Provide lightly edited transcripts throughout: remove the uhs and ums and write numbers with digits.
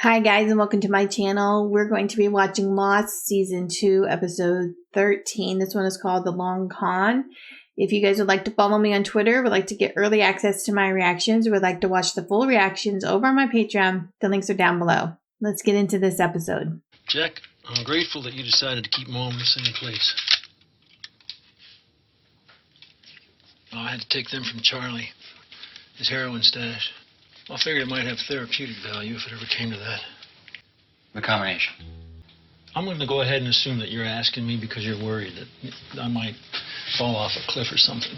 Hi guys and welcome to my channel. We're going to be watching Lost Season 2 Episode 13. This one is called The Long Con. If you guys would like to follow me on Twitter, would like to get early access to my reactions, or would like to watch the full reactions over on my Patreon, the links are down below. Let's get into this episode. Jack, I'm grateful that you decided to keep Mom in the same place. Oh, I had to take them from Charlie, his heroin stash. I figured it might have therapeutic value if it ever came to that. The combination. I'm going to go ahead and assume that you're asking me because you're worried that I might fall off a cliff or something.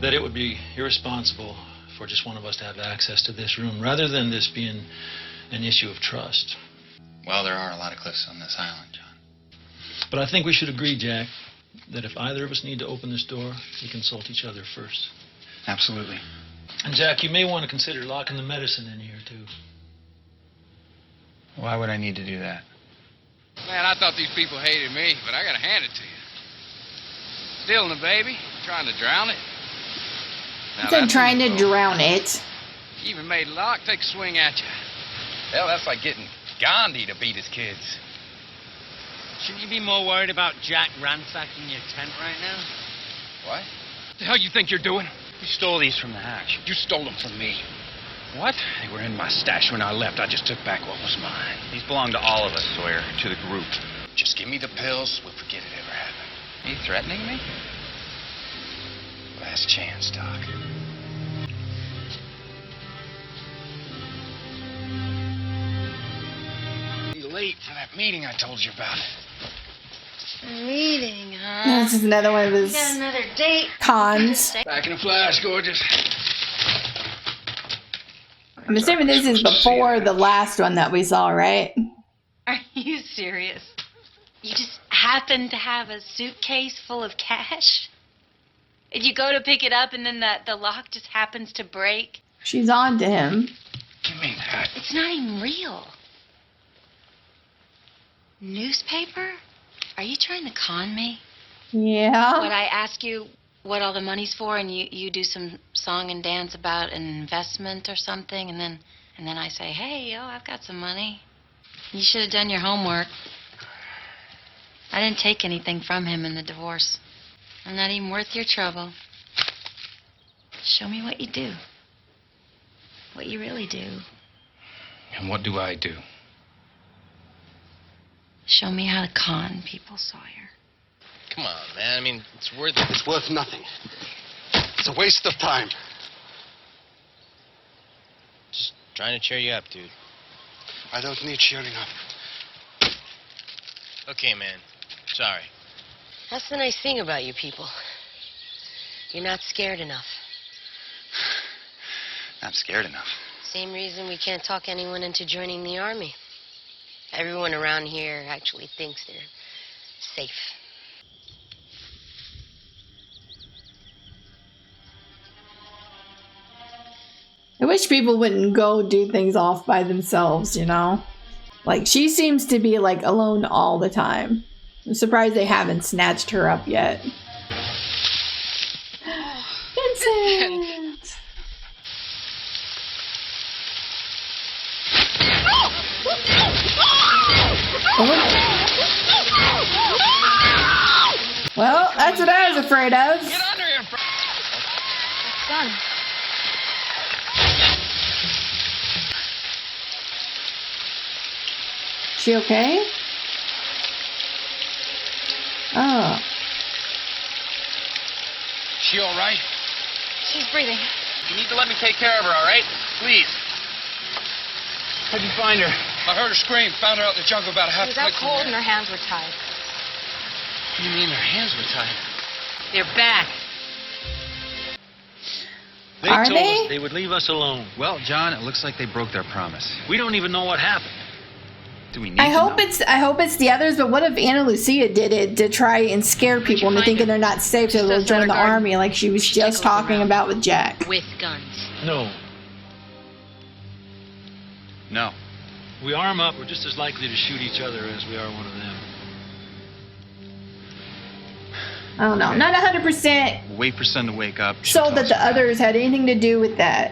That it would be irresponsible for just one of us to have access to this room, rather than this being an issue of trust. Well, there are a lot of cliffs on this island, John. But I think we should agree, Jack, that if either of us need to open this door, we consult each other first. Absolutely. And Jack, you may want to consider locking the medicine in here, too. Why would I need to do that? Man, I thought these people hated me, but I gotta hand it to you. Stealing the baby, trying to drown it. He said trying to drown it. You even made Locke take a swing at you. Hell, that's like getting Gandhi to beat his kids. Shouldn't you be more worried about Jack ransacking your tent right now? What? The hell you think you're doing? You stole these from the hatch. You stole them from me. What? They were in my stash when I left. I just took back what was mine. These belong to all of us, Sawyer, to the group. Just give me the pills. We'll forget it ever happened. Are you threatening me? Last chance, Doc. Be late for that meeting I told you about. Meeting, huh? This is another one of his Got another date. cons. Back in a flash, gorgeous. I'm assuming this is before the last one that we saw, right? Are you serious? You just happen to have a suitcase full of cash? And you go to pick it up and then the lock just happens to break? She's on to him. Give me that. It's not even real. Newspaper? Are you trying to con me? Yeah. When I ask you what all the money's for and you do some song and dance about an investment or something, and then I say, hey, I've got some money. You should have done your homework. I didn't take anything from him in the divorce. I'm not even worth your trouble. Show me what you do. What you really do. And what do I do? Show me how to con people, Sawyer. Come on, man. I mean, it's worth nothing. It's a waste of time. just trying to cheer you up, dude. I don't need cheering up. Okay, man. Sorry. That's the nice thing about you people. You're not scared enough. Not scared enough. Same reason we can't talk anyone into joining the army. Everyone around here actually thinks they're safe. I wish people wouldn't go do things off by themselves, you know? Like, she seems to be, like, alone all the time. I'm surprised they haven't snatched her up yet. Vincent! Well, that's what I was afraid of. Get under here, bro. It's done. She okay? Oh. She all right? She's breathing. You need to let me take care of her, all right? Please. How'd you find her? I heard her scream. Found her out in the jungle about a half She was out click cold from and her hands were tied. What do you mean her hands were tied? They're back. They Are told they? us they would leave us alone. Well, John, it looks like they broke their promise. We don't even know what happened. Do we need I to hope know? it's the others, but what if Anna Lucia did it to try and scare people into thinking they're not safe, so they'll join the army like she was just talking about with Jack? With guns. No. No. We arm up, we're just as likely to shoot each other as we are one of them. I don't know. Not 100% Wait for Sun to wake up. sold that the others had anything to do with that.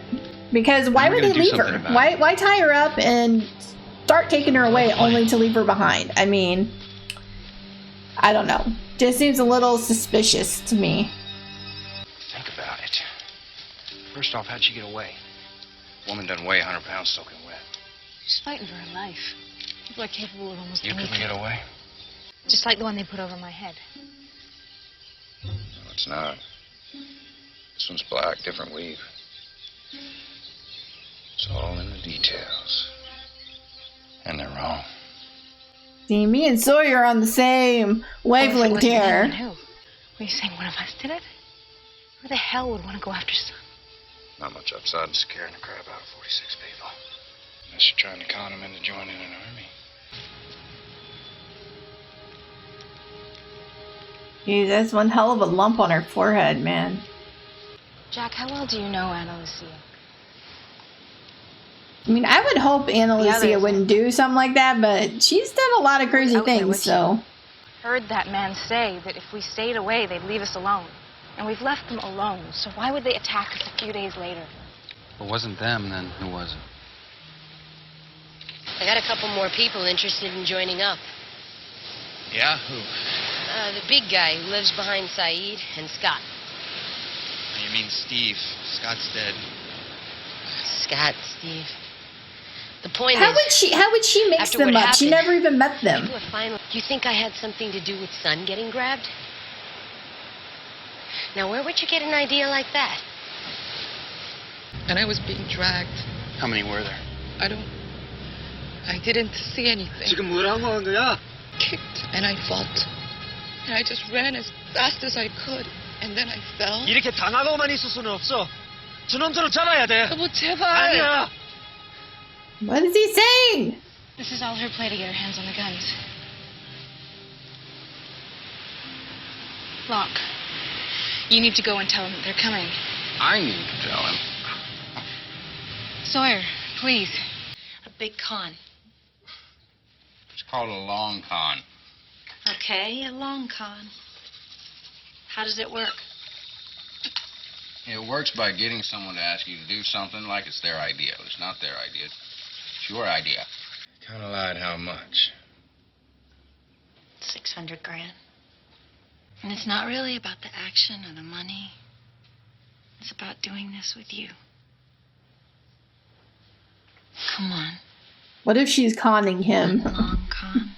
Because why We're would they gonna do leave her? something about it. Why tie her up and start taking her away only to leave her behind. I mean, I don't know. Just seems a little suspicious to me. Think about it. First off, how'd she get away? Woman doesn't weigh 100 pounds soaking wet. She's fighting for her life. People are capable of almost You anything. couldn't get away? Just like the one they put over my head. No, it's not. This one's black, different weave. It's all in the details. And they're wrong. See, me and Sawyer are on the same wavelength here. Who? Were you saying one of us did it? Who the hell would want to go after Son? Not much upside in scaring the crap out of 46 people. Unless you're trying to con them into joining an army. Geez, that's one hell of a lump on her forehead, man. Jack, how well do you know Anna Lucia? I mean, I would hope Anna Lucia wouldn't do something like that, but she's done a lot of crazy things, so. Heard that man say that if we stayed away, they'd leave us alone. And we've left them alone, so why would they attack us a few days later? If it wasn't them, then who was it? I got a couple more people interested in joining up. Yeah, who? The big guy who lives behind Saeed and Scott. You mean Steve. Scott's dead. Scott, Steve. The point How is... would she mix after them what up? She happened, never even met them. people are finally... You think I had something to do with Son getting grabbed? Now, where would you get an idea like that? And I was being dragged. How many were there? I didn't see anything. 지금 뭐라고 한 거야? Kicked and I fought. And I just ran as fast as I could. And then I fell. 이렇게 당하고만 있을 수는 없어. 저놈들을 잡아야 돼. 여보, 제발. 아니야. What is he saying? This is all her play to get her hands on the guns. Locke, you need to go and tell him that they're coming. I need to tell him. Sawyer, please. A big con. It's called a long con. Okay, a long con. How does it work? It works by getting someone to ask you to do something like it's their idea. It's not their idea. It's your idea. Kind of lied how much? 600 grand. And it's not really about the action or the money. It's about doing this with you. Come on. What if she's conning him? Long con.